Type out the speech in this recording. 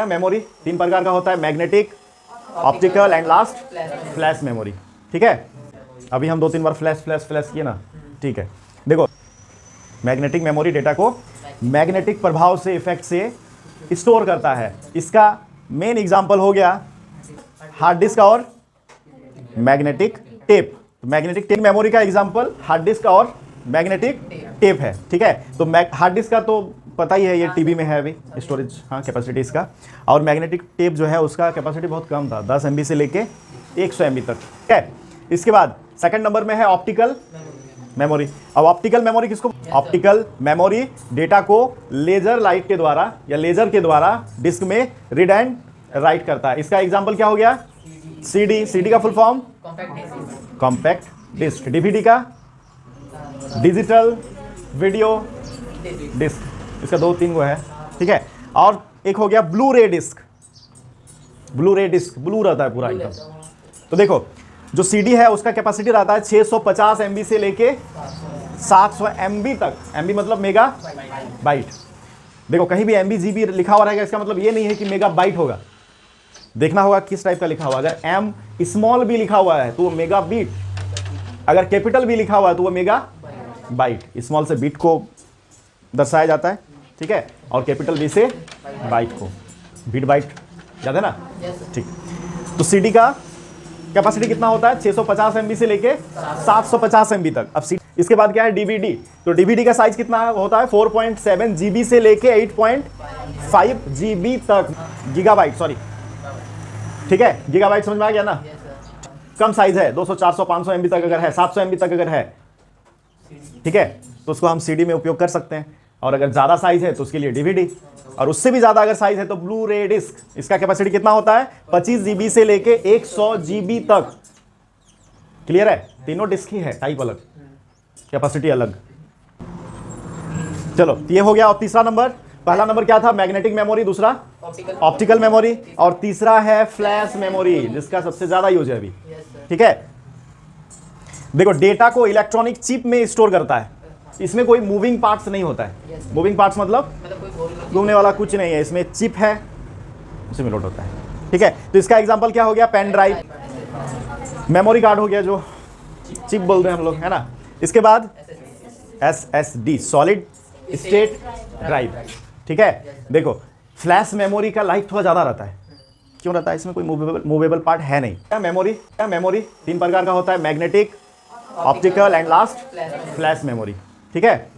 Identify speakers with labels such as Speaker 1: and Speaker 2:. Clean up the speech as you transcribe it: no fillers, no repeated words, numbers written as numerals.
Speaker 1: Memory तीन प्रकार का होता है, magnetic, optical and last flash memory. ठीक है, अभी हम 2-3 बार फ्लैश फ्लैश फ्लैश किए ना। ठीक है, देखो मैग्नेटिक मेमोरी डेटा को मैग्नेटिक प्रभाव से, इफेक्ट से स्टोर करता है। इसका मेन एग्जांपल हो गया हार्ड डिस्क और magnetic tape. Magnetic tape memory का एग्जांपल हार्ड डिस्क और मैग्नेटिक टेप है। ठीक है, तो हार्ड डिस्क का तो पता ही है, ये टीबी में है अभी स्टोरेज, हाँ कैपेसिटी इसका। और मैग्नेटिक टेप जो है उसका कैपेसिटी बहुत कम था, 10 MB से लेके 100 MB तक। ठीक है, इसके बाद सेकंड नंबर में है ऑप्टिकल मेमोरी। अब ऑप्टिकल मेमोरी किसको? ऑप्टिकल मेमोरी डेटा को लेजर लाइट के द्वारा या लेजर के द्वारा डिस्क में रीड एंड राइट करता है। इसका एग्जांपल क्या हो गया? सीडी। सीडी का full form compact disc. DVD का डिजिटल वीडियो डिस्क। इसका 2-3 गो है। ठीक है, और एक हो गया ब्लू रे डिस्क। ब्लू रे डिस्क, ब्लू रहता है पूरा एकदम। तो देखो जो सीडी है उसका कैपेसिटी रहता है 650 MB से लेके 700 MB तक। MB मतलब मेगा बाइट। देखो कहीं भी MB GB लिखा हुआ रहेगा, इसका मतलब ये नहीं है कि मेगा बाइट होगा। देखना होगा किस टाइप का लिखा हुआ। अगर M स्मॉल भी लिखा हुआ है तो वो मेगा बीट, अगर कैपिटल भी लिखा हुआ है तो वो मेगा बाइट। स्मॉल से बीट को दर्शाया जाता है, ठीक है, और कैपिटल बी से बाइट को, बीट बाइट, याद है ना? ठीक। तो सीडी का कैपेसिटी कितना होता है? 650 MB से लेके 750 MB तक। अब इसके बाद क्या है? डीवीडी। तो डीवीडी का साइज कितना होता है? 4.7 GB से लेके 8.5 GB तक। गीगाबाइट, सॉरी, ठीक है, गीगाबाइट समझ में आ गया ना? कम साइज है, 200, 400, 500 MB तक अगर है, 700 MB तक अगर है, ठीक है, तो उसको हम सीडी में उपयोग कर सकते हैं। और अगर ज़्यादा साइज है तो उसके लिए डीवीडी, और उससे भी ज़्यादा अगर साइज है तो ब्लू रे डिस्क। इसका कैपेसिटी कितना होता है? 25 GB से लेके 100 GB तक। क्लियर है? तीनों डिस्क ही है, टाइप अलग, कैपेसिटी अलग। चलो ये हो गया। और तीसरा नंबर, पहला नंबर क्या था? मैग्नेटिक मेमोरी, दूसरा ऑप्टिकल मेमोरी, और तीसरा है फ्लैश मेमोरी, जिसका सबसे ज़्यादा यूज है अभी। ठीक है, देखो डेटा को इलेक्ट्रॉनिक चिप में स्टोर करता है। इसमें कोई मूविंग पार्ट्स नहीं होता है। मूविंग पार्ट्स मतलब घूमने वाला कुछ नहीं है, इसमें चिप है, उसी में लोड होता है। ठीक है, तो इसका एग्जांपल क्या हो गया? पेन ड्राइव, मेमोरी कार्ड हो गया, जो चिप बोलते हैं हम लोग, है ना? इसके बाद SSD, सॉलिड स्टेट ड्राइव। ठीक है, देखो फ्लैश मेमोरी का लाइफ थोड़ा ज़्यादा रहता है। क्यों रहता है? इसमें कोई मूवेबल पार्ट है नहीं। क्या मेमोरी 3 प्रकार का होता है, magnetic, optical and last flash memory. ठीक है,